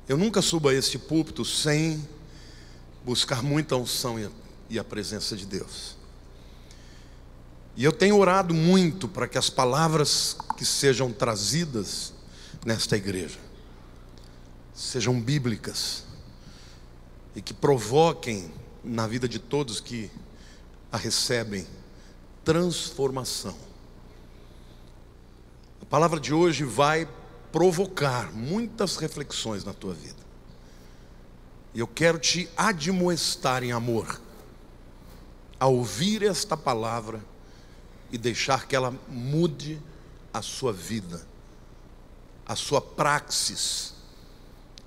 Eu nunca subo a este púlpito sem buscar muita unção e a presença de Deus. E eu tenho orado muito para que as palavras que sejam trazidas nesta igreja sejam bíblicas e que provoquem na vida de todos que a recebem transformação. A palavra de hoje vai provocar muitas reflexões na tua vida. E eu quero te admoestar em amor a ouvir esta palavra e deixar que ela mude a sua vida, a sua praxis,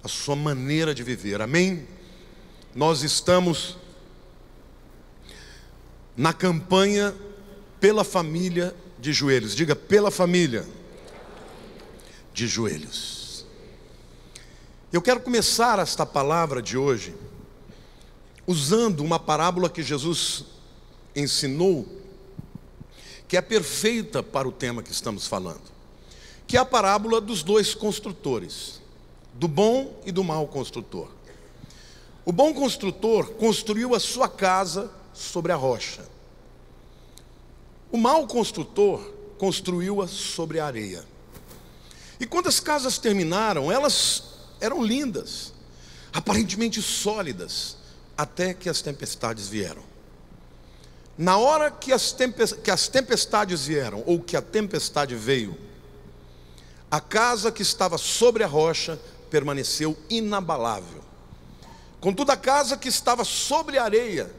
a sua maneira de viver. Amém? Nós estamos na campanha pela família de joelhos. Diga, pela família de joelhos. Eu quero começar esta palavra de hoje usando uma parábola que Jesus ensinou, que é perfeita para o tema que estamos falando, que é a parábola dos dois construtores, do bom e do mau construtor. O bom construtor construiu a sua casa sobre a rocha. O mau construtor construiu-a sobre a areia. E quando as casas terminaram, elas eram lindas, aparentemente sólidas, até que as tempestades vieram. Na hora que as tempestades vieram, ou que a tempestade veio, a casa que estava sobre a rocha permaneceu inabalável. Contudo, a casa que estava sobre a areia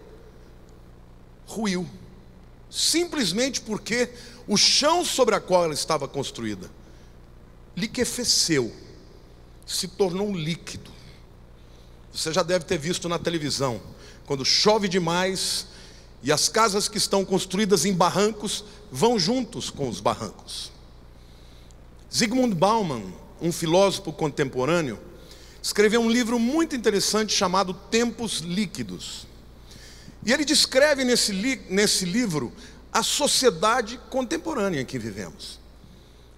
ruiu, simplesmente porque o chão sobre a qual ela estava construída liquefeceu, se tornou líquido. Você já deve ter visto na televisão, quando chove demais e as casas que estão construídas em barrancos vão juntos com os barrancos. Zygmunt Bauman, um filósofo contemporâneo, escreveu um livro muito interessante chamado Tempos Líquidos. E ele descreve nesse livro a sociedade contemporânea em que vivemos.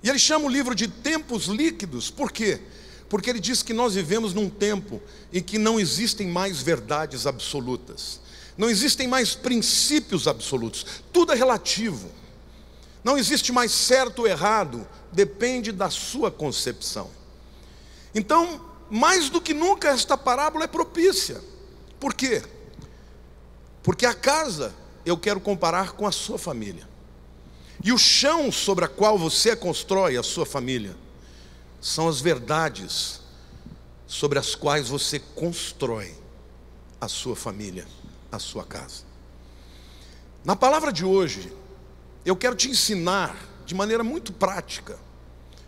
E ele chama o livro de Tempos Líquidos, por quê? Porque ele diz que nós vivemos num tempo em que não existem mais verdades absolutas, não existem mais princípios absolutos, tudo é relativo. Não existe mais certo ou errado, depende da sua concepção. Então, mais do que nunca, esta parábola é propícia. Por quê? Porque a casa eu quero comparar com a sua família. E o chão sobre a qual você constrói a sua família são as verdades sobre as quais você constrói a sua família, a sua casa. Na palavra de hoje, eu quero te ensinar de maneira muito prática,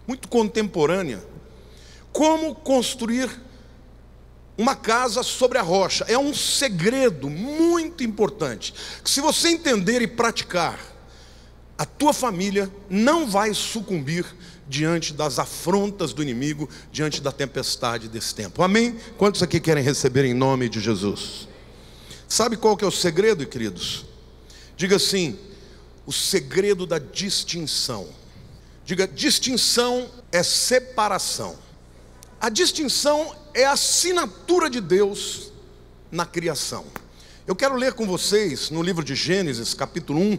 muito contemporânea, como construir uma casa sobre a rocha. É um segredo muito importante, que se você entender e praticar, a tua família não vai sucumbir diante das afrontas do inimigo, diante da tempestade desse tempo. Amém? Quantos aqui querem receber em nome de Jesus? Sabe qual que é o segredo, queridos? Diga assim: o segredo da distinção. Diga, distinção é separação. A distinção é a assinatura de Deus na criação. Eu quero ler com vocês no livro de Gênesis, capítulo 1,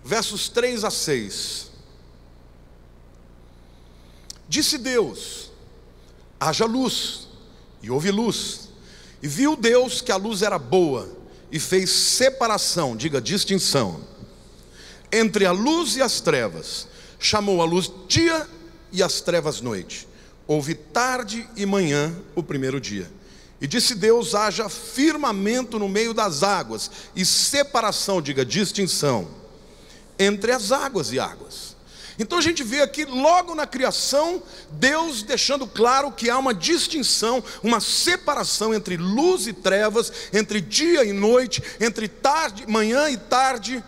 versos 3 a 6. Disse Deus: haja luz, e houve luz. E viu Deus que a luz era boa, e fez separação, diga distinção, entre a luz e as trevas. Chamou a luz dia e as trevas noite. Houve tarde e manhã o primeiro dia. E disse Deus: haja firmamento no meio das águas, e separação, diga distinção, entre as águas e águas. Então a gente vê aqui logo na criação, Deus deixando claro que há uma distinção, uma separação entre luz e trevas, entre dia e noite, entre tarde, manhã e tarde,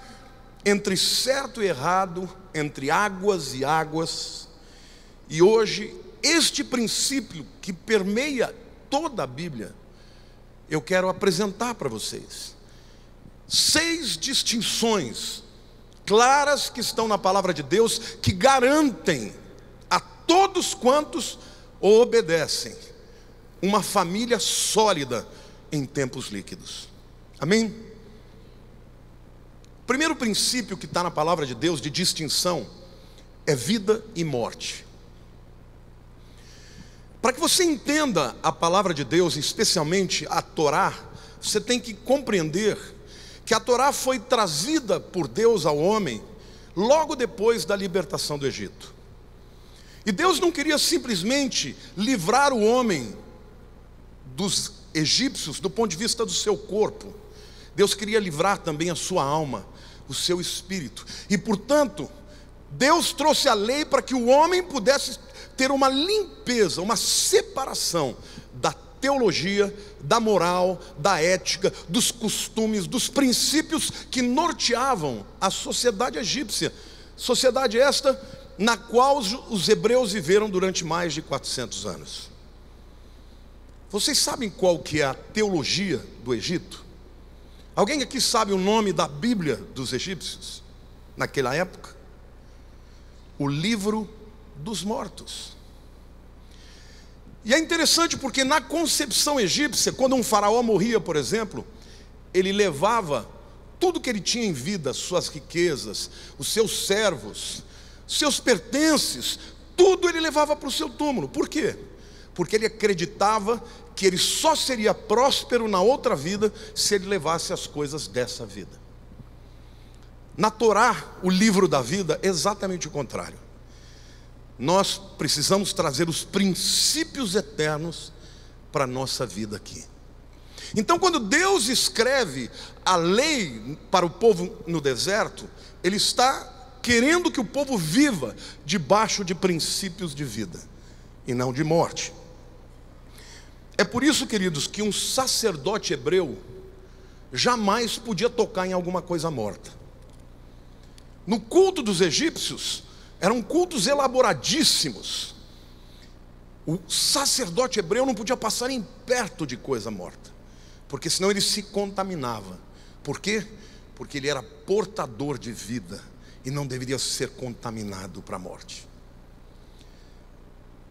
entre certo e errado, entre águas e águas. E hoje, este princípio que permeia toda a Bíblia, eu quero apresentar para vocês. 6 distinções claras que estão na palavra de Deus, que garantem a todos quantos o obedecem uma família sólida em tempos líquidos. Amém? O primeiro princípio que está na palavra de Deus de distinção é vida e morte. Para que você entenda a palavra de Deus, especialmente a Torá, você tem que compreender que a Torá foi trazida por Deus ao homem logo depois da libertação do Egito. E Deus não queria simplesmente livrar o homem dos egípcios do ponto de vista do seu corpo. Deus queria livrar também a sua alma, o seu espírito. E portanto, Deus trouxe a lei para que o homem pudesse ter uma limpeza, uma separação da teologia, da moral, da ética, dos costumes, dos princípios que norteavam a sociedade egípcia. Sociedade esta na qual os hebreus viveram durante mais de 400 anos. Vocês sabem qual que é a teologia do Egito? Alguém aqui sabe o nome da Bíblia dos egípcios naquela época? O livro dos mortos. E é interessante porque na concepção egípcia, quando um faraó morria, por exemplo, ele levava tudo que ele tinha em vida, suas riquezas, os seus servos, seus pertences, tudo ele levava para o seu túmulo. Por quê? Porque ele acreditava que ele só seria próspero na outra vida se ele levasse as coisas dessa vida. Na Torá, o livro da vida, é exatamente o contrário. Nós precisamos trazer os princípios eternos para a nossa vida aqui. Então, quando Deus escreve a lei para o povo no deserto, Ele está querendo que o povo viva debaixo de princípios de vida e não de morte. É por isso, queridos, que um sacerdote hebreu jamais podia tocar em alguma coisa morta. No culto dos egípcios, eram cultos elaboradíssimos. O sacerdote hebreu não podia passar nem perto de coisa morta, porque senão ele se contaminava. Por quê? Porque ele era portador de vida e não deveria ser contaminado para a morte.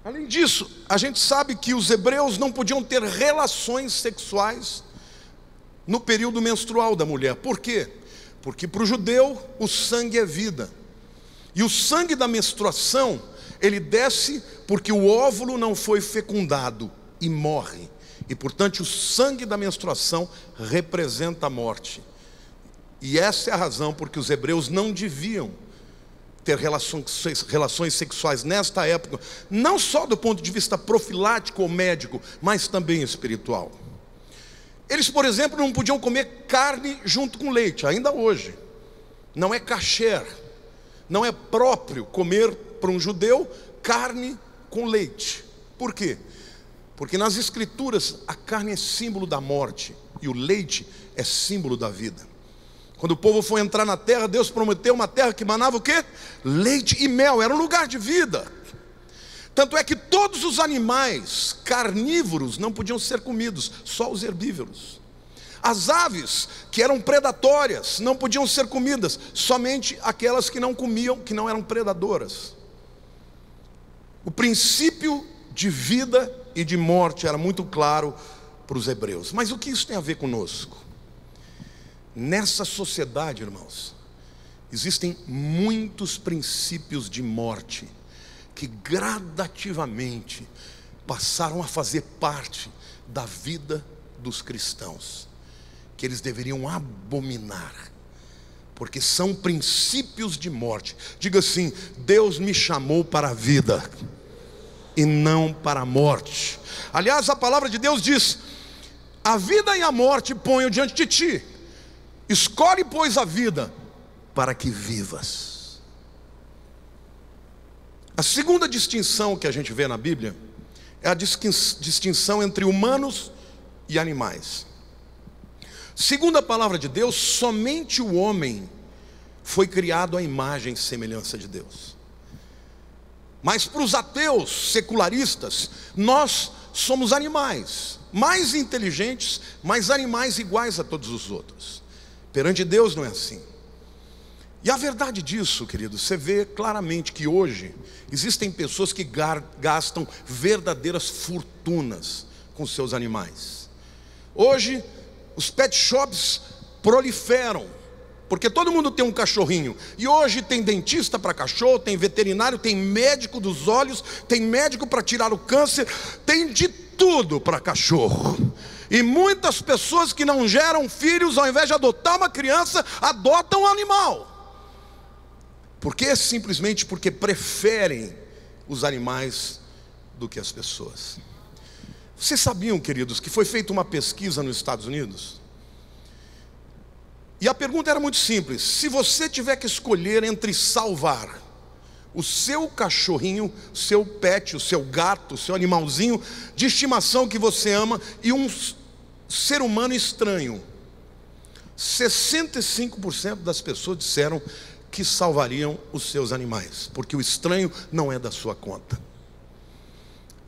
Além disso, a gente sabe que os hebreus não podiam ter relações sexuais no período menstrual da mulher. Por quê? Porque para o judeu o sangue é vida. E o sangue da menstruação, ele desce porque o óvulo não foi fecundado e morre. E portanto o sangue da menstruação representa a morte. E essa é a razão porque os hebreus não deviam ter relações sexuais nesta época, não só do ponto de vista profilático ou médico, mas também espiritual. Eles, por exemplo, não podiam comer carne junto com leite, ainda hoje. Não é kasher, não é próprio comer para um judeu carne com leite. Por quê? Porque nas escrituras a carne é símbolo da morte e o leite é símbolo da vida. Quando o povo foi entrar na terra, Deus prometeu uma terra que manava o quê? Leite e mel, era um lugar de vida. Tanto é que todos os animais carnívoros não podiam ser comidos, só os herbívoros. As aves, que eram predatórias, não podiam ser comidas, somente aquelas que não comiam, que não eram predadoras. O princípio de vida e de morte era muito claro para os hebreus. Mas o que isso tem a ver conosco? Nessa sociedade, irmãos, existem muitos princípios de morte que gradativamente passaram a fazer parte da vida dos cristãos, que eles deveriam abominar, porque são princípios de morte. Diga assim: Deus me chamou para a vida e não para a morte. Aliás, a palavra de Deus diz: a vida e a morte ponho diante de ti, escolhe, pois, a vida para que vivas. A segunda distinção que a gente vê na Bíblia é a distinção entre humanos e animais. Segundo a palavra de Deus, somente o homem foi criado à imagem e semelhança de Deus. Mas para os ateus secularistas, nós somos animais, mais inteligentes, mas animais iguais a todos os outros. Perante Deus não é assim. E a verdade disso, querido, você vê claramente que hoje existem pessoas que gastam verdadeiras fortunas com seus animais. Hoje, os pet shops proliferam, porque todo mundo tem um cachorrinho. E hoje tem dentista para cachorro, tem veterinário, tem médico dos olhos, tem médico para tirar o câncer, tem de tudo para cachorro. E muitas pessoas que não geram filhos, ao invés de adotar uma criança, adotam um animal. Por quê? Simplesmente porque preferem os animais do que as pessoas. Vocês sabiam, queridos, que foi feita uma pesquisa nos Estados Unidos? E a pergunta era muito simples: se você tiver que escolher entre salvar o seu cachorrinho, seu pet, o seu gato, o seu animalzinho de estimação que você ama, e um ser humano estranho, 65% das pessoas disseram que salvariam os seus animais, porque o estranho não é da sua conta.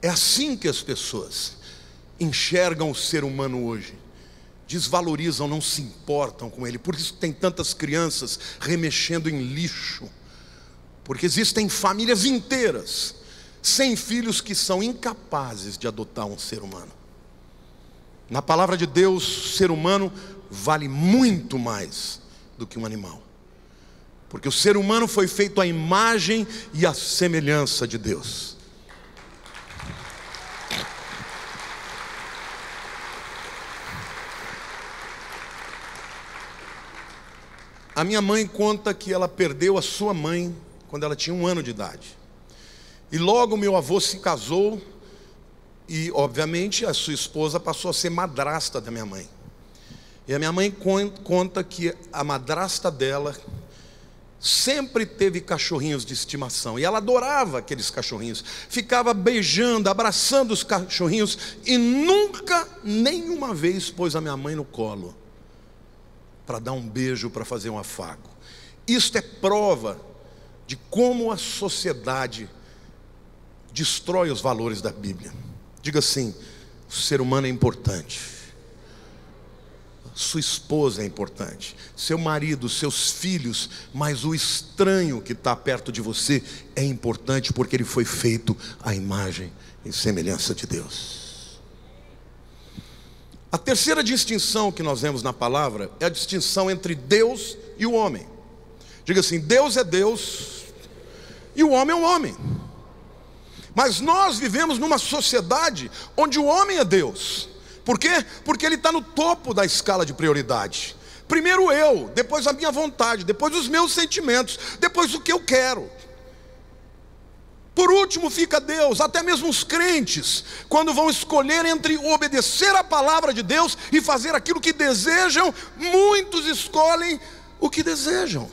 É assim que as pessoas enxergam o ser humano hoje. Desvalorizam, não se importam com ele. Por isso tem tantas crianças remexendo em lixo, porque existem famílias inteiras sem filhos que são incapazes de adotar um ser humano. Na palavra de Deus, o ser humano vale muito mais do que um animal, porque o ser humano foi feito à imagem e à semelhança de Deus. A minha mãe conta que ela perdeu a sua mãe quando ela tinha 1 ano de idade. E logo meu avô se casou e, obviamente, a sua esposa passou a ser madrasta da minha mãe. E a minha mãe conta que a madrasta dela sempre teve cachorrinhos de estimação. E ela adorava aqueles cachorrinhos. Ficava beijando, abraçando os cachorrinhos e nunca, nenhuma vez, pôs a minha mãe no colo para dar um beijo, para fazer um afago. Isto é prova de como a sociedade destrói os valores da Bíblia. Diga assim: o ser humano é importante, sua esposa é importante, seu marido, seus filhos, mas o estranho que está perto de você é importante, porque ele foi feito à imagem e semelhança de Deus. A terceira distinção que nós vemos na palavra é a distinção entre Deus e o homem. Diga assim: Deus é Deus e o homem é um homem. Mas nós vivemos numa sociedade onde o homem é Deus. Por quê? Porque ele está no topo da escala de prioridade. Primeiro eu, depois a minha vontade, depois os meus sentimentos, depois o que eu quero. Por último fica Deus. Até mesmo os crentes, quando vão escolher entre obedecer a palavra de Deus e fazer aquilo que desejam, muitos escolhem o que desejam.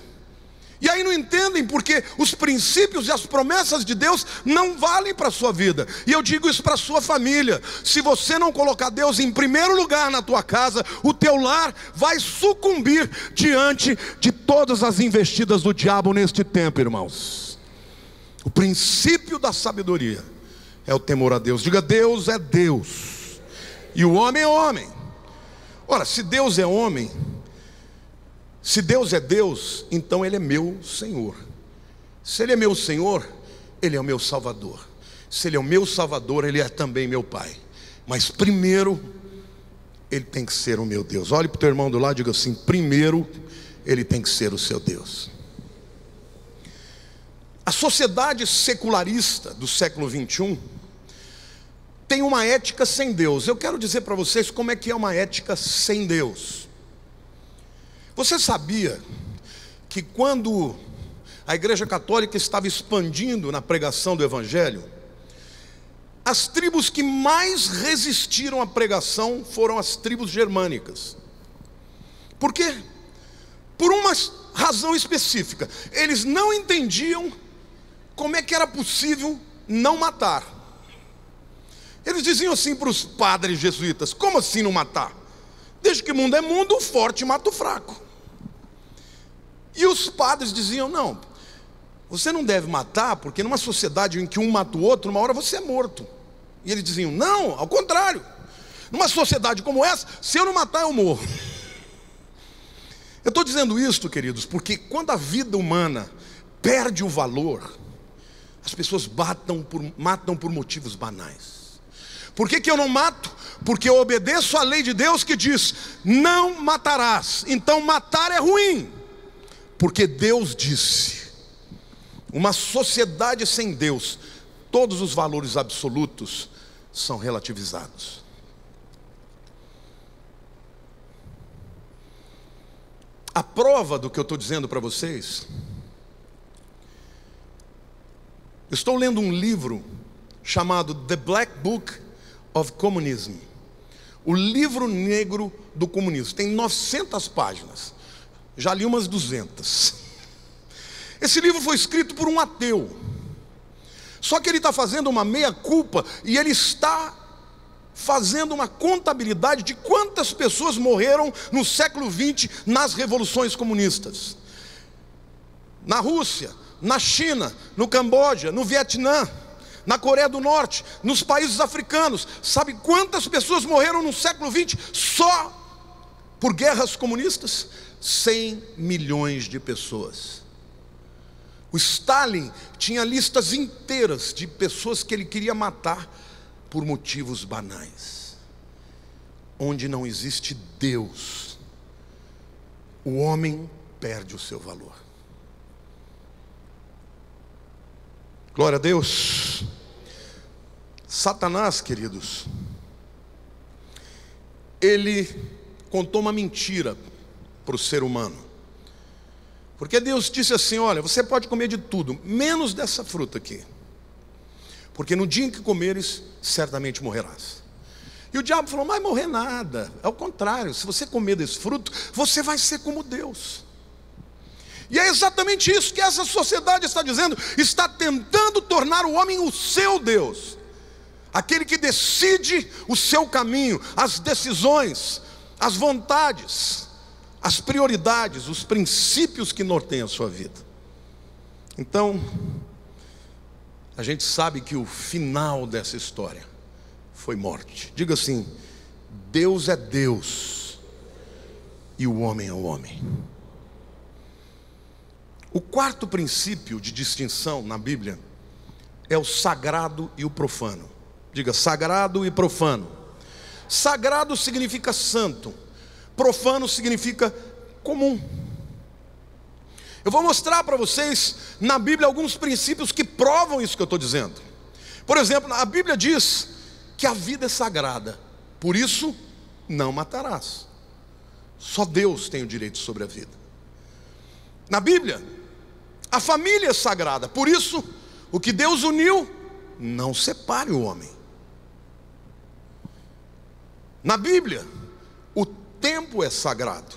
E aí não entendem porque os princípios e as promessas de Deus não valem para a sua vida. E eu digo isso para a sua família: se você não colocar Deus em primeiro lugar na tua casa, o teu lar vai sucumbir diante de todas as investidas do diabo neste tempo, irmãos. O princípio da sabedoria é o temor a Deus. Diga: Deus é Deus e o homem é homem. Ora, se Deus é homem, se Deus é Deus, então Ele é meu Senhor. Se Ele é meu Senhor, Ele é o meu Salvador. Se Ele é o meu Salvador, Ele é também meu Pai. Mas primeiro, Ele tem que ser o meu Deus. Olhe para o teu irmão do lado e diga assim: primeiro, Ele tem que ser o seu Deus. A sociedade secularista do século 21 tem uma ética sem Deus. Eu quero dizer para vocês como é que é uma ética sem Deus. Você sabia que quando a Igreja Católica estava expandindo na pregação do Evangelho, as tribos que mais resistiram à pregação foram as tribos germânicas? Por quê? Por uma razão específica: eles não entendiam como é que era possível não matar. Eles diziam assim para os padres jesuítas: como assim não matar? Desde que o mundo é mundo, o forte mata o fraco. E os padres diziam: não, você não deve matar, porque numa sociedade em que um mata o outro, uma hora você é morto. E eles diziam: não, ao contrário, numa sociedade como essa, se eu não matar, eu morro. Eu estou dizendo isso, queridos, porque quando a vida humana perde o valor, as pessoas matam por motivos banais. Por que eu não mato? Porque eu obedeço a lei de Deus que diz: não matarás. Então matar é ruim, porque Deus disse. Uma sociedade sem Deus, todos os valores absolutos são relativizados. A prova do que eu estou dizendo para vocês, eu estou lendo um livro chamado The Black Book of Communism, o livro negro do comunismo. Tem 900 páginas, já li umas 200. Esse livro foi escrito por um ateu, só que ele está fazendo uma meia-culpa, e ele está fazendo uma contabilidade de quantas pessoas morreram no século XX nas revoluções comunistas. Na Rússia, na China, no Camboja, no Vietnã, na Coreia do Norte, nos países africanos. Sabe quantas pessoas morreram no século XX só por guerras comunistas? 100 milhões de pessoas. O Stalin tinha listas inteiras de pessoas que ele queria matar por motivos banais. Onde não existe Deus, o homem perde o seu valor. Glória a Deus. Satanás, queridos, ele contou uma mentira para o ser humano. Porque Deus disse assim: olha, você pode comer de tudo, menos dessa fruta aqui, porque no dia em que comeres, certamente morrerás. E o diabo falou: não vai morrer nada. É o contrário, se você comer desse fruto, você vai ser como Deus. E é exatamente isso que essa sociedade está dizendo. Está tentando tornar o homem o seu Deus, aquele que decide o seu caminho, as decisões, as vontades, as prioridades, os princípios que norteiam a sua vida. Então, a gente sabe que o final dessa história foi morte. Diga assim: Deus é Deus e o homem é o homem. O quarto princípio de distinção na Bíblia é o sagrado e o profano. Diga: sagrado e profano. Sagrado significa santo, profano significa comum. Eu vou mostrar para vocês na Bíblia alguns princípios que provam isso que eu estou dizendo. Por exemplo, a Bíblia diz que a vida é sagrada, por isso não matarás. Só Deus tem o direito sobre a vida. Na Bíblia, a família é sagrada, por isso o que Deus uniu, não separe o homem. Na Bíblia, o tempo é sagrado,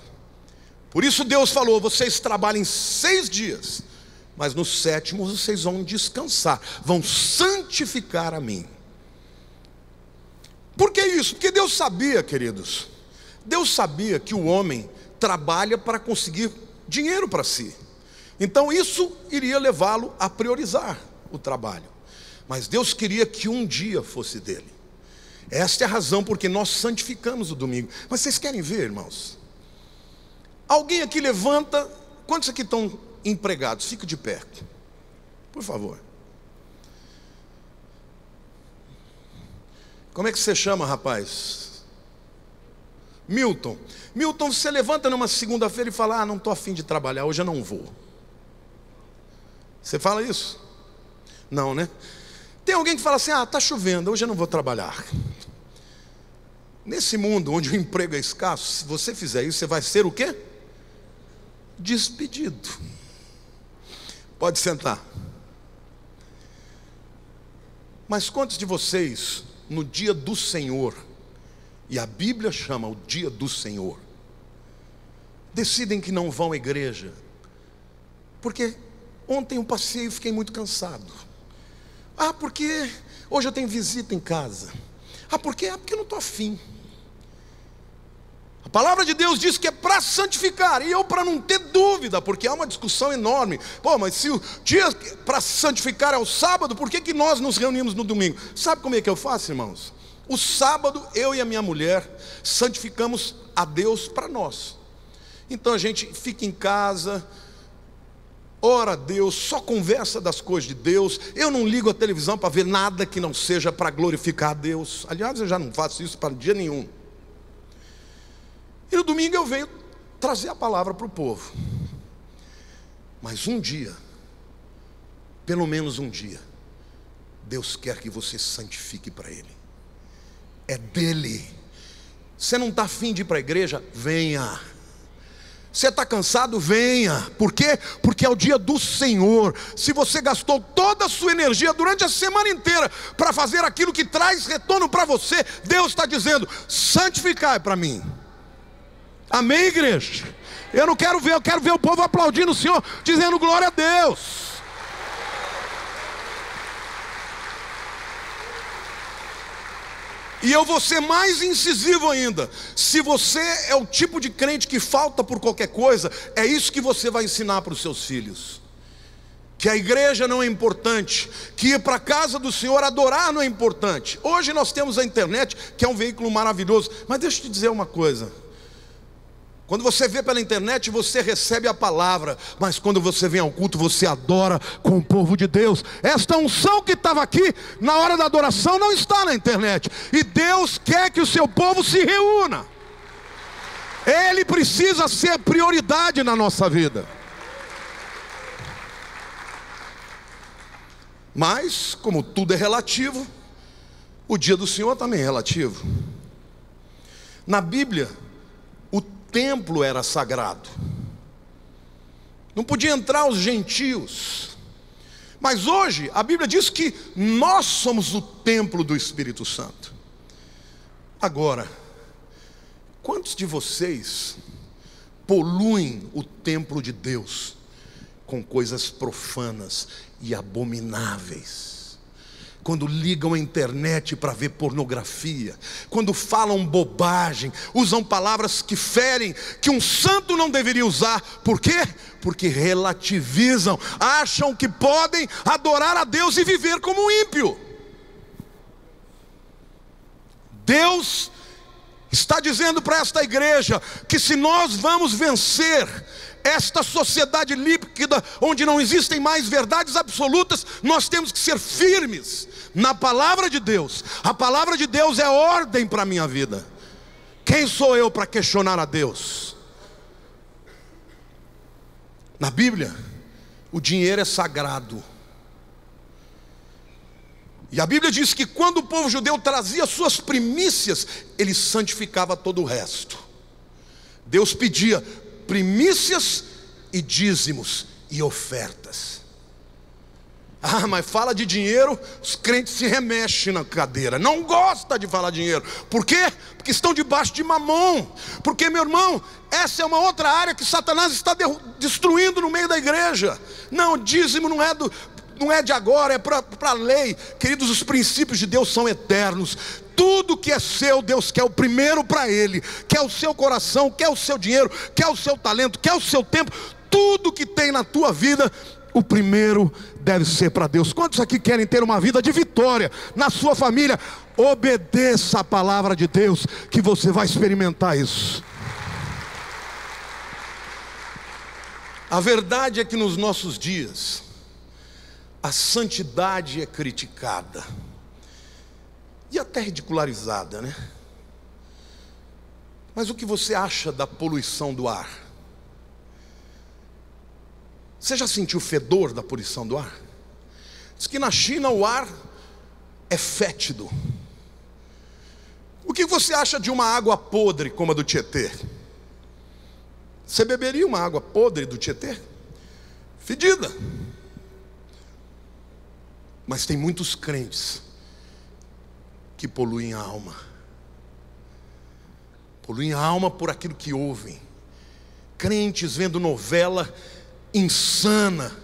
por isso Deus falou: vocês trabalhem 6 dias, mas no 7º vocês vão descansar, vão santificar a mim. Por que isso? Porque Deus sabia, queridos, Deus sabia que o homem trabalha para conseguir dinheiro para si. Então isso iria levá-lo a priorizar o trabalho. Mas Deus queria que um dia fosse dele. Esta é a razão porque nós santificamos o domingo. Mas vocês querem ver, irmãos? Alguém aqui levanta. Quantos aqui estão empregados? Fica de pé, por favor. Como é que você chama, rapaz? Milton. Milton, você levanta numa segunda-feira e fala: não estou a fim de trabalhar, hoje eu não vou. Você fala isso? Não, né? Tem alguém que fala assim: está chovendo, hoje eu não vou trabalhar. Nesse mundo onde o emprego é escasso, se você fizer isso, você vai ser o quê? Despedido. Pode sentar. Mas quantos de vocês, no dia do Senhor, e a Bíblia chama o dia do Senhor, decidem que não vão à igreja? Porque ontem eu passei e fiquei muito cansado. Porque hoje eu tenho visita em casa. Por quê? Porque eu não estou afim. A palavra de Deus diz que é para santificar. E eu, para não ter dúvida, porque há uma discussão enorme: mas se o dia para santificar é o sábado, por que nós nos reunimos no domingo? Sabe como é que eu faço, irmãos? O sábado, eu e a minha mulher santificamos a Deus para nós. Então a gente fica em casa, ora a Deus, só conversa das coisas de Deus. Eu não ligo a televisão para ver nada que não seja para glorificar a Deus. Aliás, eu já não faço isso para dia nenhum. E no domingo eu venho trazer a palavra para o povo. Mas um dia, pelo menos um dia, Deus quer que você santifique para Ele. É dele. Você não está afim de ir para a igreja? Venha. Você está cansado? Venha. Por quê? Porque é o dia do Senhor. Se você gastou toda a sua energia durante a semana inteira para fazer aquilo que traz retorno para você, Deus está dizendo: santificai para mim. Amém, igreja? Eu quero ver o povo aplaudindo o Senhor, dizendo glória a Deus. E eu vou ser mais incisivo ainda. Se você é o tipo de crente que falta por qualquer coisa, é isso que você vai ensinar para os seus filhos: que a igreja não é importante, que ir para a casa do Senhor adorar não é importante. Hoje nós temos a internet, que é um veículo maravilhoso. Mas deixa eu te dizer uma coisa: quando você vê pela internet, você recebe a palavra, mas quando você vem ao culto, você adora com o povo de Deus. Esta unção que estava aqui na hora da adoração não está na internet. E Deus quer que o seu povo se reúna. Ele precisa ser prioridade na nossa vida. Mas, como tudo é relativo, o dia do Senhor também é relativo. Na Bíblia, o templo era sagrado. Não podia entrar os gentios. Mas hoje, a Bíblia diz que nós somos o templo do Espírito Santo. Agora, quantos de vocês poluem o templo de Deus com coisas profanas e abomináveis? Quando ligam a internet para ver pornografia, quando falam bobagem, usam palavras que ferem, que um santo não deveria usar. Por quê? Porque relativizam, acham que podem adorar a Deus e viver como um ímpio. Deus está dizendo para esta igreja que se nós vamos vencer esta sociedade líquida, onde não existem mais verdades absolutas, nós temos que ser firmes na palavra de Deus. A palavra de Deus é ordem para a minha vida. Quem sou eu para questionar a Deus? Na Bíblia, o dinheiro é sagrado. E a Bíblia diz que quando o povo judeu trazia suas primícias, ele santificava todo o resto. Deus pedia primícias e dízimos e ofertas. Ah, mas fala de dinheiro, os crentes se remexem na cadeira, não gosta de falar dinheiro. Por quê? Porque estão debaixo de Mamon. Porque, meu irmão, essa é uma outra área que Satanás está destruindo no meio da igreja. Não, dízimo não é de agora, é para a lei. Queridos, os princípios de Deus são eternos. Tudo que é seu, Deus quer o primeiro para Ele. Quer o seu coração, quer o seu dinheiro, quer o seu talento, quer o seu tempo. Tudo que tem na tua vida, o primeiro deve ser para Deus. Quantos aqui querem ter uma vida de vitória na sua família? Obedeça a palavra de Deus, que você vai experimentar isso. A verdade é que nos nossos dias, a santidade é criticada e até ridicularizada, né? Mas o que você acha da poluição do ar? Você já sentiu o fedor da poluição do ar? Diz que na China o ar é fétido. O que você acha de uma água podre como a do Tietê? Você beberia uma água podre do Tietê? Fedida. Mas tem muitos crentes que poluem a alma. Poluem a alma por aquilo que ouvem. Crentes vendo novela insana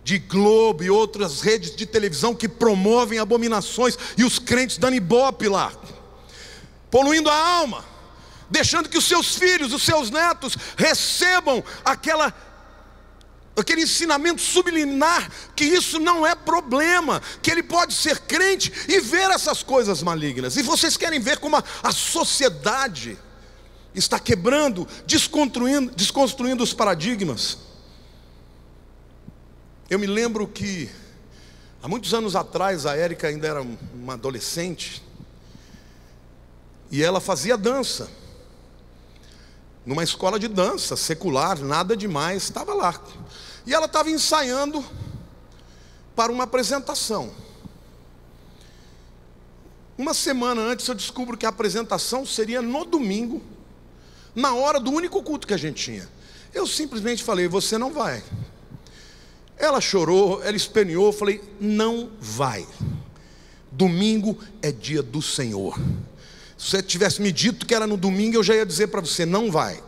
de Globo e outras redes de televisão que promovem abominações, e os crentes dando ibope lá, poluindo a alma, deixando que os seus filhos, os seus netos recebam aquele ensinamento subliminar, que isso não é problema, que ele pode ser crente e ver essas coisas malignas. E vocês querem ver como a sociedade está quebrando, desconstruindo os paradigmas. Eu me lembro que há muitos anos atrás a Érica ainda era uma adolescente e ela fazia dança numa escola de dança secular, nada demais, estava lá. E ela estava ensaiando para uma apresentação. Uma semana antes eu descubro que a apresentação seria no domingo, na hora do único culto que a gente tinha. Eu simplesmente falei: você não vai. Ela chorou, ela esperneou, eu falei: não vai. Domingo é dia do Senhor. Se você tivesse me dito que era no domingo, eu já ia dizer para você: não vai.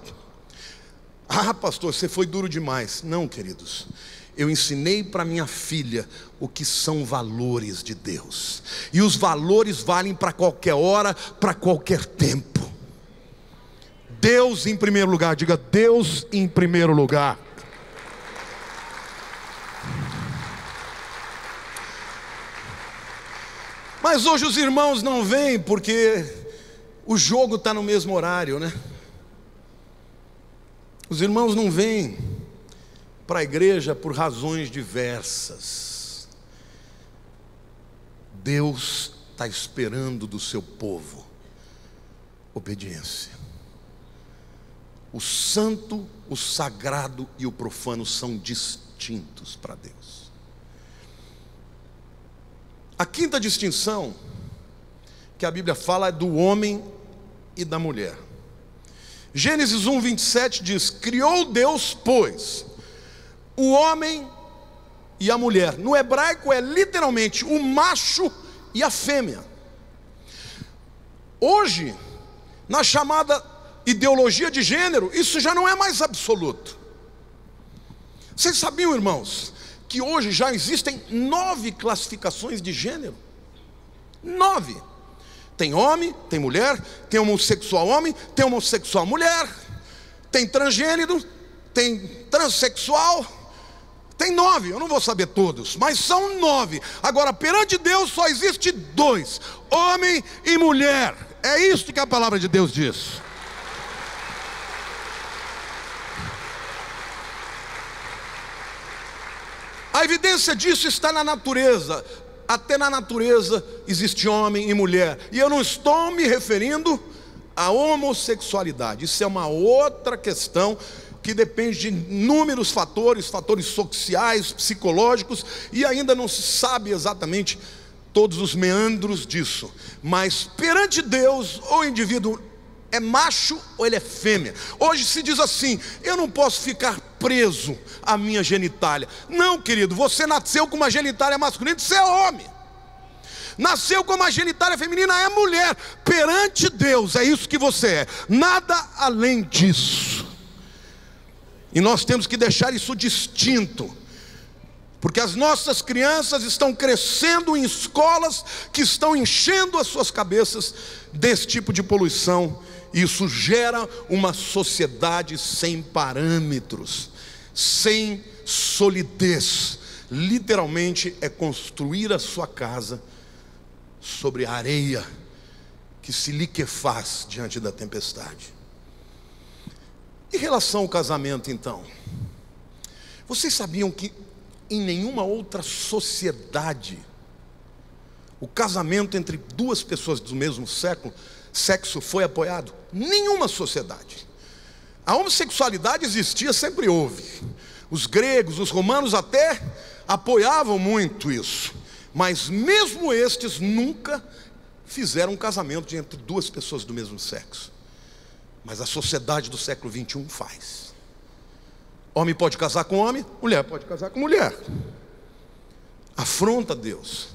Ah, pastor, você foi duro demais. Não, queridos, eu ensinei para minha filha o que são valores de Deus. E os valores valem para qualquer hora, para qualquer tempo. Deus em primeiro lugar, diga: Deus em primeiro lugar. Mas hoje os irmãos não vêm porque o jogo está no mesmo horário, né? Os irmãos não vêm para a igreja por razões diversas. Deus está esperando do seu povo obediência. O santo, o sagrado e o profano são distintos para Deus. A quinta distinção que a Bíblia fala é do homem e da mulher. Gênesis 1:27 diz: criou Deus, pois, o homem e a mulher. No hebraico é literalmente o macho e a fêmea. Hoje, na chamada ideologia de gênero, isso já não é mais absoluto. Vocês sabiam, irmãos, que hoje já existem 9 classificações de gênero? 9. Tem homem, tem mulher, tem homossexual homem, tem homossexual mulher, tem transgênero, tem transexual, tem 9, eu não vou saber todos, mas são 9. Agora, perante Deus só existe 2, homem e mulher. É isso que a palavra de Deus diz. A evidência disso está na natureza. Até na natureza existe homem e mulher. E eu não estou me referindo à homossexualidade. Isso é uma outra questão que depende de inúmeros fatores, fatores sociais, psicológicos, e ainda não se sabe exatamente todos os meandros disso. Mas perante Deus, o indivíduo é macho ou ele é fêmea. Hoje se diz assim: eu não posso ficar preso à minha genitália. Não, querido, você nasceu com uma genitália masculina, você é homem. Nasceu com uma genitália feminina, é mulher. Perante Deus é isso que você é, nada além disso. E nós temos que deixar isso distinto, porque as nossas crianças estão crescendo em escolas que estão enchendo as suas cabeças desse tipo de poluição. E isso gera uma sociedade sem parâmetros, sem solidez. Literalmente é construir a sua casa sobre a areia que se liquefaz diante da tempestade. Em relação ao casamento, então, vocês sabiam que em nenhuma outra sociedade o casamento entre duas pessoas do mesmo sexo foi apoiado? Nenhuma sociedade. A homossexualidade existia, sempre houve. Os gregos, os romanos até apoiavam muito isso, mas mesmo estes nunca fizeram um casamento entre duas pessoas do mesmo sexo. Mas a sociedade do século 21 faz. Homem pode casar com homem, mulher pode casar com mulher. Afronta Deus.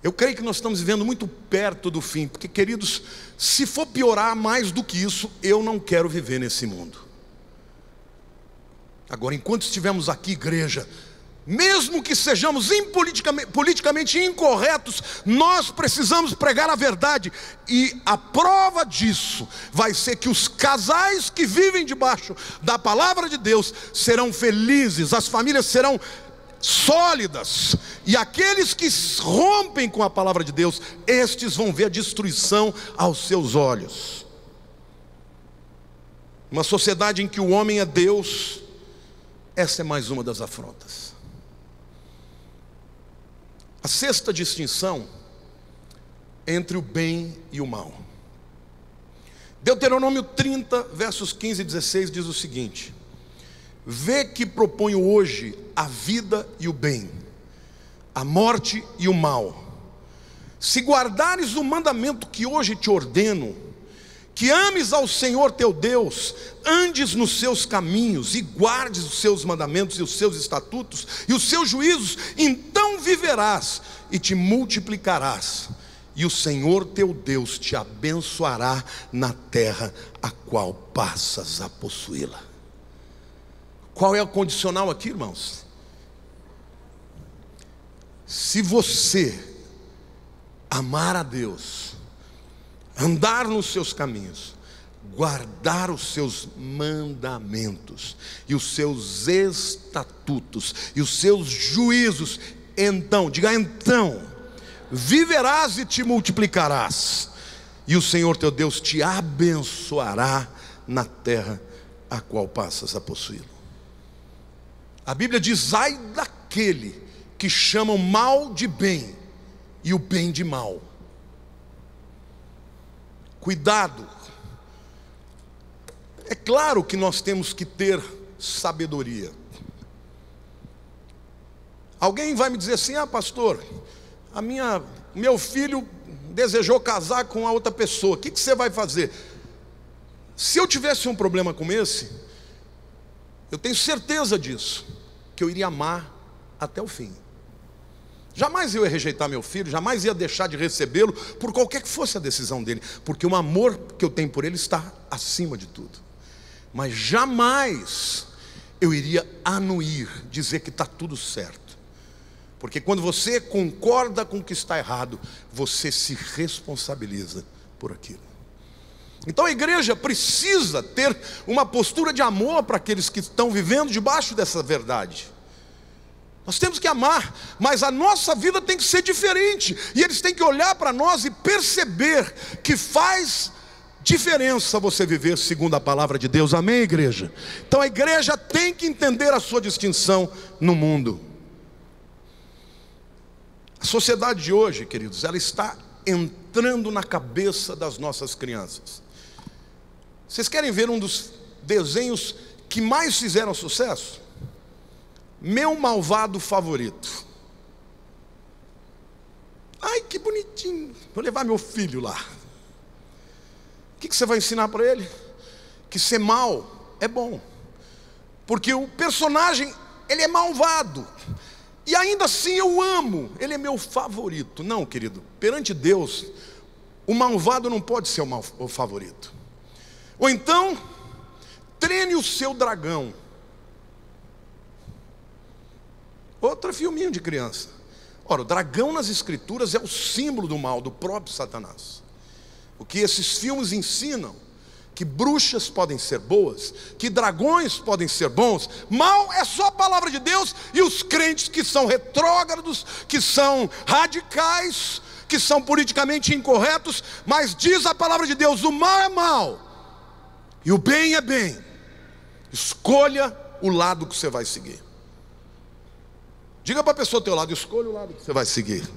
Eu creio que nós estamos vivendo muito perto do fim, porque, queridos, se for piorar mais do que isso, eu não quero viver nesse mundo. Agora, enquanto estivermos aqui, igreja, mesmo que sejamos politicamente incorretos, nós precisamos pregar a verdade. E a prova disso vai ser que os casais que vivem debaixo da palavra de Deus serão felizes, as famílias serão sólidas, e aqueles que rompem com a palavra de Deus, estes vão ver a destruição aos seus olhos. Uma sociedade em que o homem é Deus, essa é mais uma das afrontas. A sexta distinção entre o bem e o mal. Deuteronômio 30, versos 15 e 16 diz o seguinte: vê que proponho hoje a vida e o bem, a morte e o mal. Se guardares o mandamento que hoje te ordeno, que ames ao Senhor teu Deus, andes nos seus caminhos e guardes os seus mandamentos e os seus estatutos e os seus juízos, então viverás e te multiplicarás, e o Senhor teu Deus te abençoará na terra a qual passas a possuí-la. Qual é o condicional aqui, irmãos? Se você amar a Deus, andar nos seus caminhos, guardar os seus mandamentos e os seus estatutos e os seus juízos, então, diga então, viverás e te multiplicarás, e o Senhor teu Deus te abençoará na terra a qual passas a possuí-la. A Bíblia diz: ai daquele que chama o mal de bem e o bem de mal. Cuidado. É claro que nós temos que ter sabedoria. Alguém vai me dizer assim: ah, pastor, meu filho desejou casar com a outra pessoa, o que você vai fazer? Se eu tivesse um problema como esse, eu tenho certeza disso, que eu iria amar até o fim. Jamais eu ia rejeitar meu filho, jamais ia deixar de recebê-lo, por qualquer que fosse a decisão dele, porque o amor que eu tenho por ele está acima de tudo. Mas jamais eu iria anuir, dizer que está tudo certo, porque quando você concorda com o que está errado, você se responsabiliza por aquilo. Então a igreja precisa ter uma postura de amor para aqueles que estão vivendo debaixo dessa verdade. Nós temos que amar, mas a nossa vida tem que ser diferente, e eles têm que olhar para nós e perceber que faz diferença você viver segundo a palavra de Deus. Amém, igreja? Então a igreja tem que entender a sua distinção no mundo. A sociedade de hoje, queridos, ela está entrando na cabeça das nossas crianças. Vocês querem ver um dos desenhos que mais fizeram sucesso? Meu malvado favorito. Ai, que bonitinho. Vou levar meu filho lá. O que você vai ensinar para ele? Que ser mal é bom, porque o personagem, ele é malvado, e ainda assim eu amo, ele é meu favorito. Não, querido, perante Deus, o malvado não pode ser o favorito. Ou então, treine o seu dragão. Outro filminho de criança. Ora, o dragão nas escrituras é o símbolo do mal, do próprio Satanás. O que esses filmes ensinam: que bruxas podem ser boas, que dragões podem ser bons. Mal é só a palavra de Deus, e os crentes que são retrógrados, que são radicais, que são politicamente incorretos. Mas diz a palavra de Deus: o mal é mal e o bem é bem. Escolha o lado que você vai seguir. Diga para a pessoa ao teu lado: escolha o lado que você vai seguir.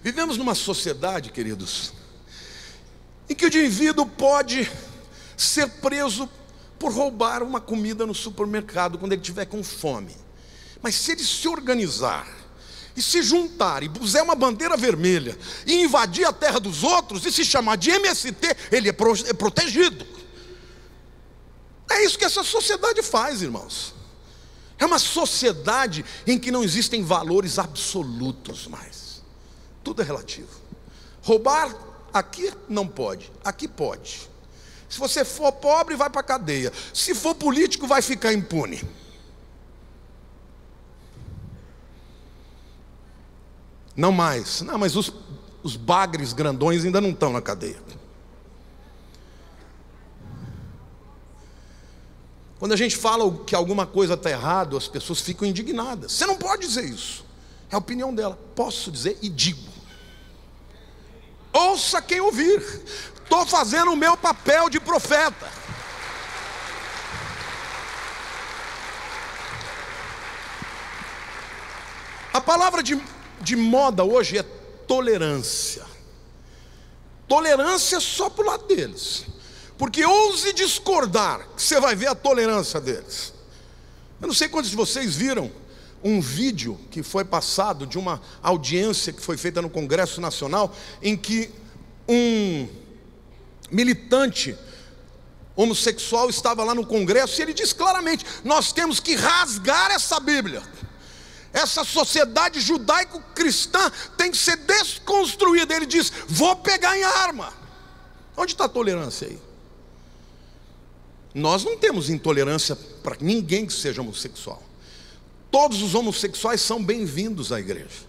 Vivemos numa sociedade, queridos, em que o indivíduo pode ser preso por roubar uma comida no supermercado quando ele estiver com fome. Mas se ele se organizar e se juntar e puser uma bandeira vermelha e invadir a terra dos outros e se chamar de MST, ele é protegido. É isso que essa sociedade faz, irmãos. É uma sociedade em que não existem valores absolutos mais. Tudo é relativo. Roubar aqui não pode, aqui pode. Se você for pobre, vai para a cadeia. Se for político, vai ficar impune. Não mais. Não, mas os bagres grandões ainda não estão na cadeia. Quando a gente fala que alguma coisa está errado, as pessoas ficam indignadas. Você não pode dizer isso. É a opinião dela. Posso dizer e digo. Ouça quem ouvir. Estou fazendo o meu papel de profeta. A palavra de moda hoje é tolerância. Tolerância só para o lado deles. Porque ouse discordar, que você vai ver a tolerância deles. Eu não sei quantos de vocês viram um vídeo que foi passado de uma audiência que foi feita no Congresso Nacional, em que um militante homossexual estava lá no Congresso e ele diz claramente: nós temos que rasgar essa Bíblia. Essa sociedade judaico-cristã tem que ser desconstruída. Ele diz: vou pegar em arma. Onde está a tolerância aí? Nós não temos intolerância para ninguém que seja homossexual. Todos os homossexuais são bem-vindos à igreja.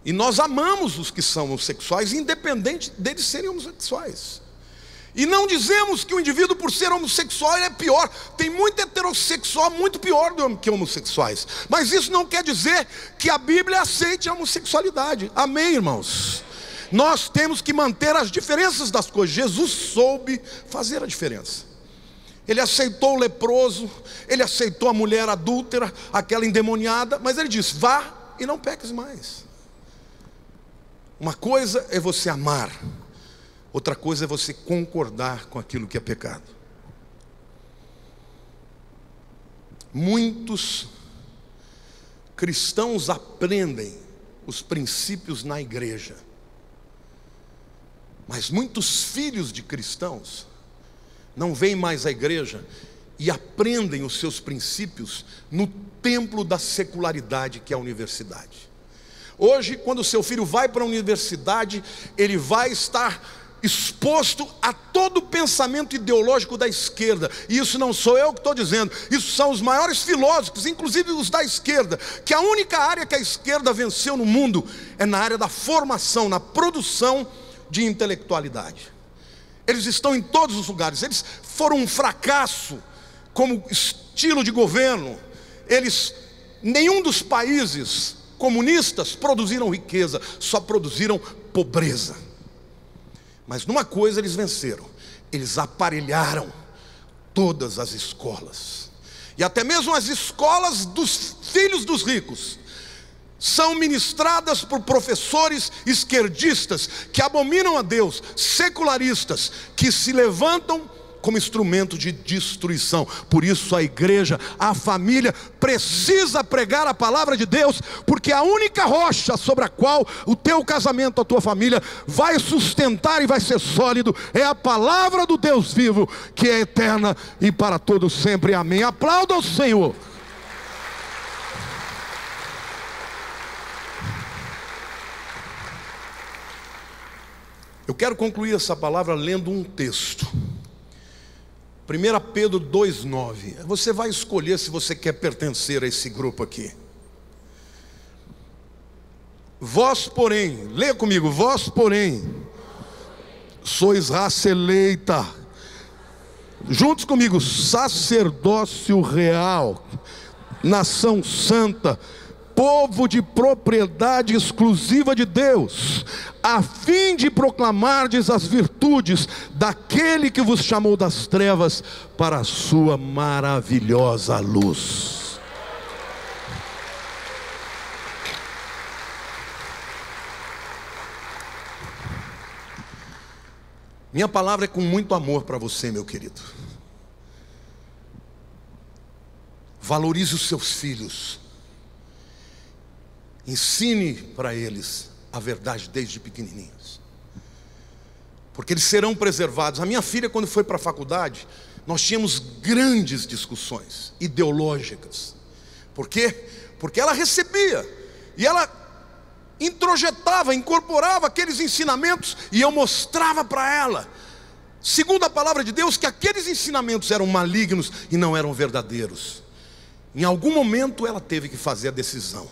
E nós amamos os que são homossexuais, independente deles serem homossexuais. E não dizemos que o indivíduo, por ser homossexual, ele é pior. Tem muito heterossexual muito pior do que homossexuais. Mas isso não quer dizer que a Bíblia aceite a homossexualidade. Amém, irmãos? Nós temos que manter as diferenças das coisas. Jesus soube fazer a diferença. Ele aceitou o leproso, ele aceitou a mulher adúltera, aquela endemoniada, mas ele disse: vá e não peques mais. Uma coisa é você amar, outra coisa é você concordar com aquilo que é pecado. Muitos cristãos aprendem os princípios na igreja, mas muitos filhos de cristãos não vêm mais à igreja e aprendem os seus princípios no templo da secularidade, que é a universidade. Hoje, quando o seu filho vai para a universidade, ele vai estar exposto a todo o pensamento ideológico da esquerda. E isso não sou eu que estou dizendo, isso são os maiores filósofos, inclusive os da esquerda, que a única área que a esquerda venceu no mundo é na área da formação, na produção de intelectualidade. Eles estão em todos os lugares. Eles foram um fracasso como estilo de governo. Nenhum dos países comunistas produziram riqueza, só produziram pobreza. Mas numa coisa eles venceram: eles aparelharam todas as escolas. E até mesmo as escolas dos filhos dos ricos são ministradas por professores esquerdistas que abominam a Deus, secularistas, que se levantam como instrumento de destruição. Por isso a igreja, a família precisa pregar a palavra de Deus, porque a única rocha sobre a qual o teu casamento, a tua família vai sustentar e vai ser sólido é a palavra do Deus vivo, que é eterna e para todo sempre. Amém. Aplauda o Senhor. Eu quero concluir essa palavra lendo um texto. 1 Pedro 2,9. Você vai escolher se você quer pertencer a esse grupo aqui. Vós, porém, leia comigo: vós, porém, sois raça eleita, juntos comigo, sacerdócio real, nação santa, povo de propriedade exclusiva de Deus, a fim de proclamardes as virtudes daquele que vos chamou das trevas para a sua maravilhosa luz. Minha palavra é com muito amor para você, meu querido. Valorize os seus filhos. Ensine para eles a verdade desde pequenininhos, porque eles serão preservados. A minha filha, quando foi para a faculdade, nós tínhamos grandes discussões ideológicas. Por quê? Porque ela recebia e ela introjetava, incorporava aqueles ensinamentos, e eu mostrava para ela, segundo a palavra de Deus, que aqueles ensinamentos eram malignos e não eram verdadeiros. Em algum momento ela teve que fazer a decisão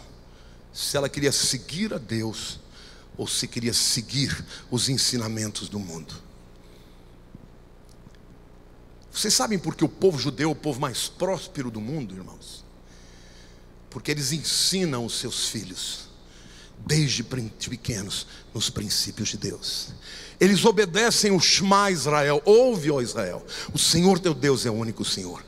se ela queria seguir a Deus ou se queria seguir os ensinamentos do mundo. Vocês sabem por que o povo judeu é o povo mais próspero do mundo, irmãos? Porque eles ensinam os seus filhos desde pequenos nos princípios de Deus. Eles obedecem o Shema Israel. Ouve, ó Israel, o Senhor teu Deus é o único Senhor.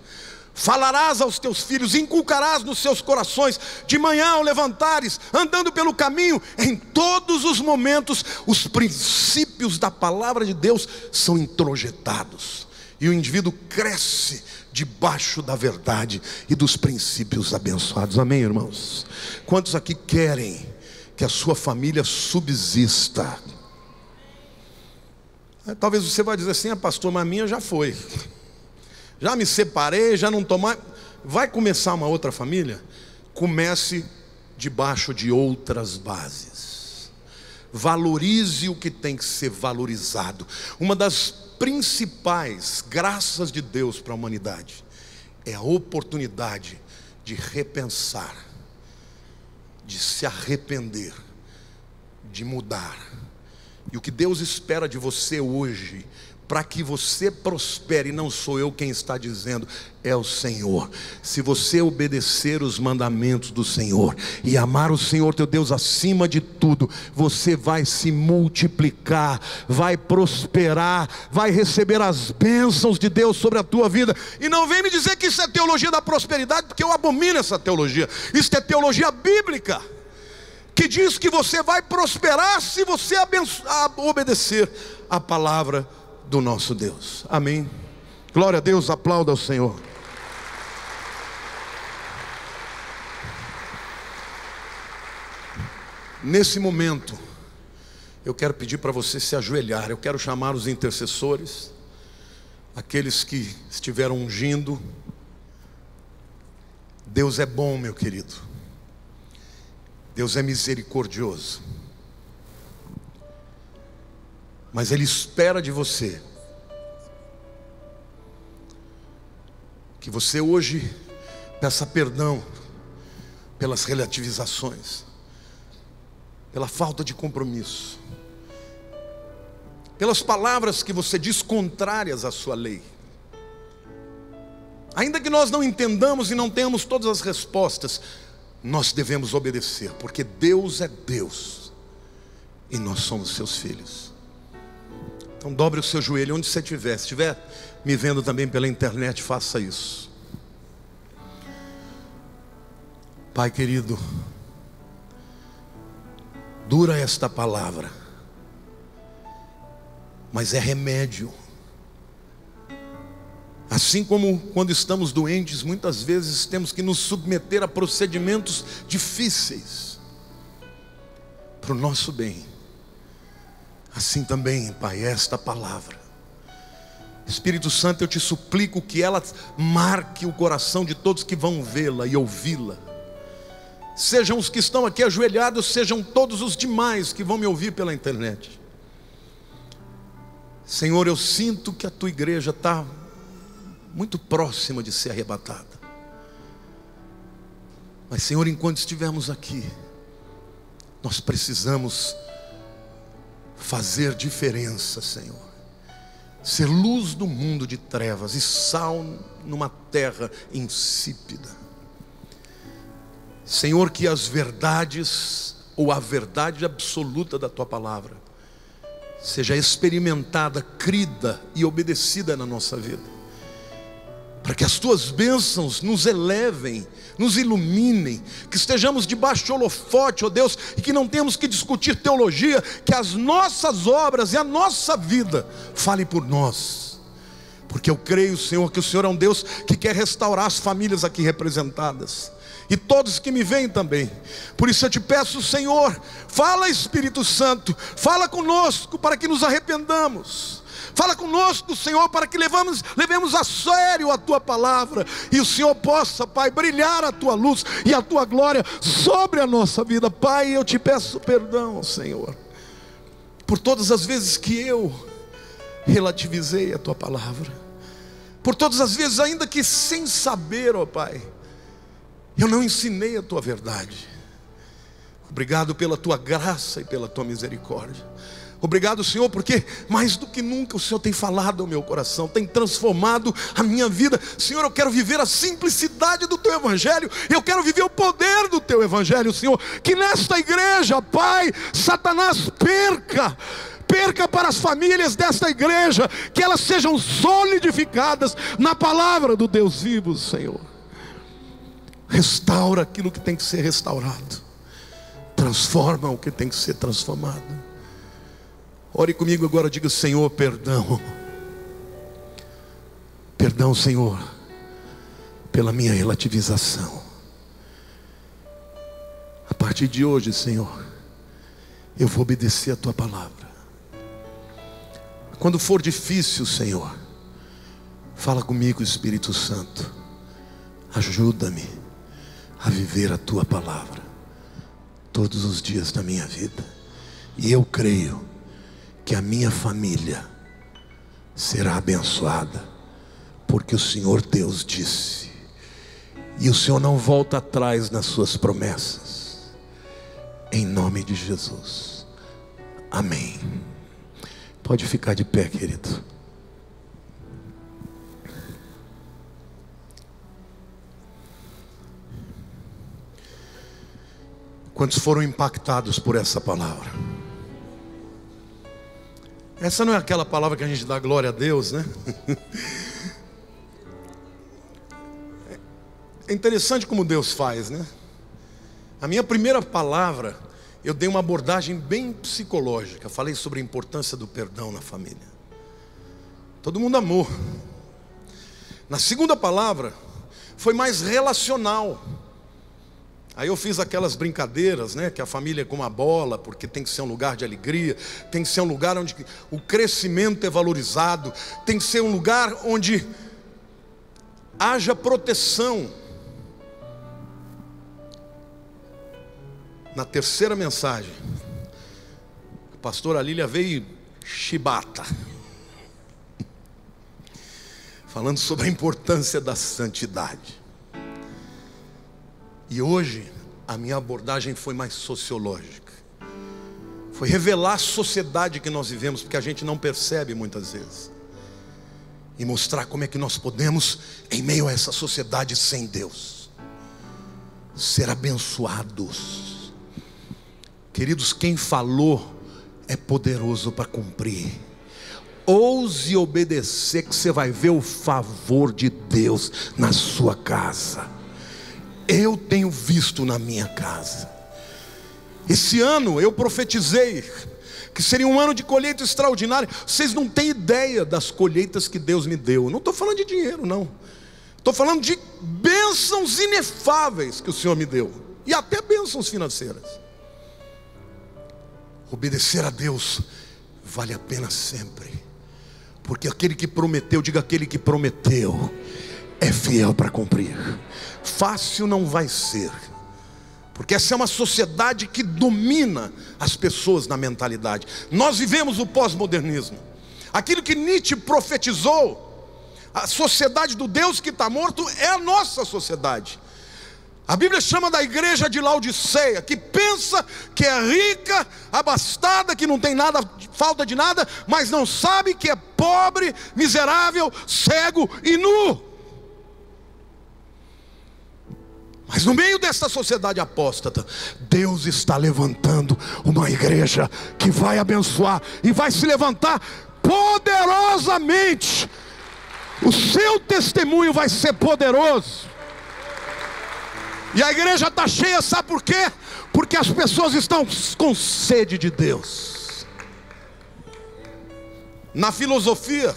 Falarás aos teus filhos, inculcarás nos seus corações, de manhã ao levantares, andando pelo caminho, em todos os momentos, os princípios da palavra de Deus são introjetados, e o indivíduo cresce debaixo da verdade e dos princípios abençoados. Amém, irmãos? Quantos aqui querem que a sua família subsista? Talvez você vai dizer assim: pastor, mas a minha já foi, já me separei, já não estou mais. Vai começar uma outra família? Comece debaixo de outras bases. Valorize o que tem que ser valorizado. Uma das principais graças de Deus para a humanidade é a oportunidade de repensar, de se arrepender, de mudar. E o que Deus espera de você hoje, para que você prospere, não sou eu quem está dizendo, é o Senhor. Se você obedecer os mandamentos do Senhor e amar o Senhor teu Deus acima de tudo, você vai se multiplicar, vai prosperar, vai receber as bênçãos de Deus sobre a tua vida. E não vem me dizer que isso é teologia da prosperidade, porque eu abomino essa teologia. Isso é teologia bíblica, que diz que você vai prosperar se você obedecer a palavra do nosso Deus. Amém. Glória a Deus, aplauda ao Senhor. Nesse momento, eu quero pedir para você se ajoelhar. Eu quero chamar os intercessores, aqueles que estiveram ungindo. Deus é bom, meu querido. Deus é misericordioso. Mas Ele espera de você que você hoje peça perdão pelas relativizações, pela falta de compromisso, pelas palavras que você diz contrárias à sua lei. Ainda que nós não entendamos e não tenhamos todas as respostas, nós devemos obedecer, porque Deus é Deus e nós somos seus filhos. Então dobre o seu joelho onde você estiver. Se estiver me vendo também pela internet, faça isso. Pai querido, dura esta palavra, mas é remédio. Assim como quando estamos doentes, muitas vezes temos que nos submeter a procedimentos difíceis para o nosso bem. Assim também, Pai, esta palavra, Espírito Santo, eu te suplico que ela marque o coração de todos que vão vê-la e ouvi-la. Sejam os que estão aqui ajoelhados, sejam todos os demais que vão me ouvir pela internet. Senhor, eu sinto que a tua igreja está muito próxima de ser arrebatada. Mas Senhor, enquanto estivermos aqui, nós precisamos fazer diferença, Senhor. Ser luz do mundo de trevas e sal numa terra insípida. Senhor, que as verdades, ou a verdade absoluta da tua palavra, seja experimentada, crida e obedecida na nossa vida, para que as tuas bênçãos nos elevem, nos iluminem, que estejamos debaixo de holofote, ó Deus, e que não temos que discutir teologia, que as nossas obras e a nossa vida fale por nós, porque eu creio, Senhor, que o Senhor é um Deus que quer restaurar as famílias aqui representadas, e todos que me veem também. Por isso eu te peço, Senhor, fala, Espírito Santo, fala conosco para que nos arrependamos. Fala conosco, Senhor, para que levemos a sério a tua palavra, e o Senhor possa, Pai, brilhar a tua luz e a tua glória sobre a nossa vida. Pai, eu te peço perdão, Senhor, por todas as vezes que eu relativizei a tua palavra, por todas as vezes, ainda que sem saber, ó Pai, eu não ensinei a tua verdade. Obrigado pela tua graça e pela tua misericórdia. Obrigado, Senhor, porque mais do que nunca o Senhor tem falado ao meu coração, tem transformado a minha vida. Senhor, eu quero viver a simplicidade do teu evangelho, eu quero viver o poder do teu evangelho, Senhor. Que nesta igreja, Pai, Satanás perca perca para as famílias desta igreja, que elas sejam solidificadas na palavra do Deus vivo, Senhor. Restaura aquilo que tem que ser restaurado, transforma o que tem que ser transformado. Ore comigo agora, diga: Senhor, perdão. Perdão, Senhor, pela minha relativização. A partir de hoje, Senhor, eu vou obedecer a Tua palavra. Quando for difícil, Senhor, fala comigo, Espírito Santo. Ajuda-me a viver a Tua palavra todos os dias da minha vida. E eu creio que a minha família será abençoada, porque o Senhor Deus disse, e o Senhor não volta atrás nas suas promessas. Em nome de Jesus, amém. Pode ficar de pé, querido. Quantos foram impactados por essa palavra? Essa não é aquela palavra que a gente dá glória a Deus, né? É interessante como Deus faz, né? A minha primeira palavra, eu dei uma abordagem bem psicológica. Falei sobre a importância do perdão na família. Todo mundo amou. Na segunda palavra, foi mais relacional. Aí eu fiz aquelas brincadeiras, né? Que a família é como a bola, porque tem que ser um lugar de alegria, tem que ser um lugar onde o crescimento é valorizado, tem que ser um lugar onde haja proteção. Na terceira mensagem, a pastora Lília veio chibata, falando sobre a importância da santidade. E hoje a minha abordagem foi mais sociológica. Foi revelar a sociedade que nós vivemos, porque a gente não percebe muitas vezes. E mostrar como é que nós podemos, em meio a essa sociedade sem Deus, ser abençoados. Queridos, quem falou é poderoso para cumprir. Ouse obedecer, que você vai ver o favor de Deus na sua casa. Eu tenho visto na minha casa. Esse ano eu profetizei que seria um ano de colheita extraordinária. Vocês não têm ideia das colheitas que Deus me deu. Não estou falando de dinheiro, não. Estou falando de bênçãos inefáveis que o Senhor me deu. E até bênçãos financeiras. Obedecer a Deus vale a pena sempre. Porque aquele que prometeu, diga: aquele que prometeu é fiel para cumprir. Fácil não vai ser, porque essa é uma sociedade que domina as pessoas na mentalidade. Nós vivemos o pós-modernismo. Aquilo que Nietzsche profetizou, a sociedade do Deus que está morto, é a nossa sociedade. A Bíblia chama da igreja de Laodiceia, que pensa que é rica, abastada, que não tem nada, falta de nada, mas não sabe que é pobre, miserável, cego e nu. Mas no meio dessa sociedade apóstata, Deus está levantando uma igreja que vai abençoar e vai se levantar poderosamente. O seu testemunho vai ser poderoso. E a igreja está cheia, sabe por quê? Porque as pessoas estão com sede de Deus. Na filosofia,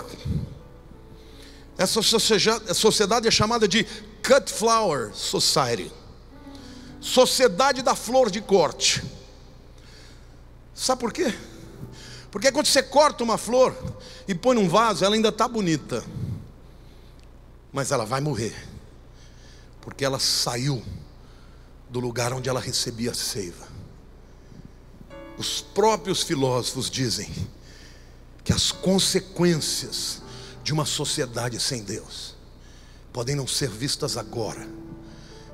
essa sociedade é chamada de Cut Flower Society, sociedade da flor de corte. Sabe por quê? Porque quando você corta uma flor e põe num vaso, ela ainda está bonita, mas ela vai morrer, porque ela saiu do lugar onde ela recebia a seiva. Os próprios filósofos dizem que as consequências de uma sociedade sem Deus podem não ser vistas agora,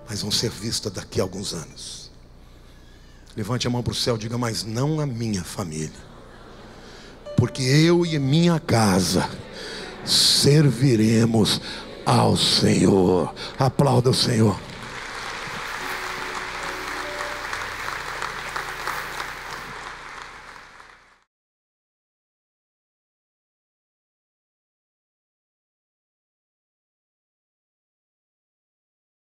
mas vão ser vistas daqui a alguns anos. Levante a mão para o céu e diga: mas não a minha família, porque eu e minha casa serviremos ao Senhor. Aplauda o Senhor.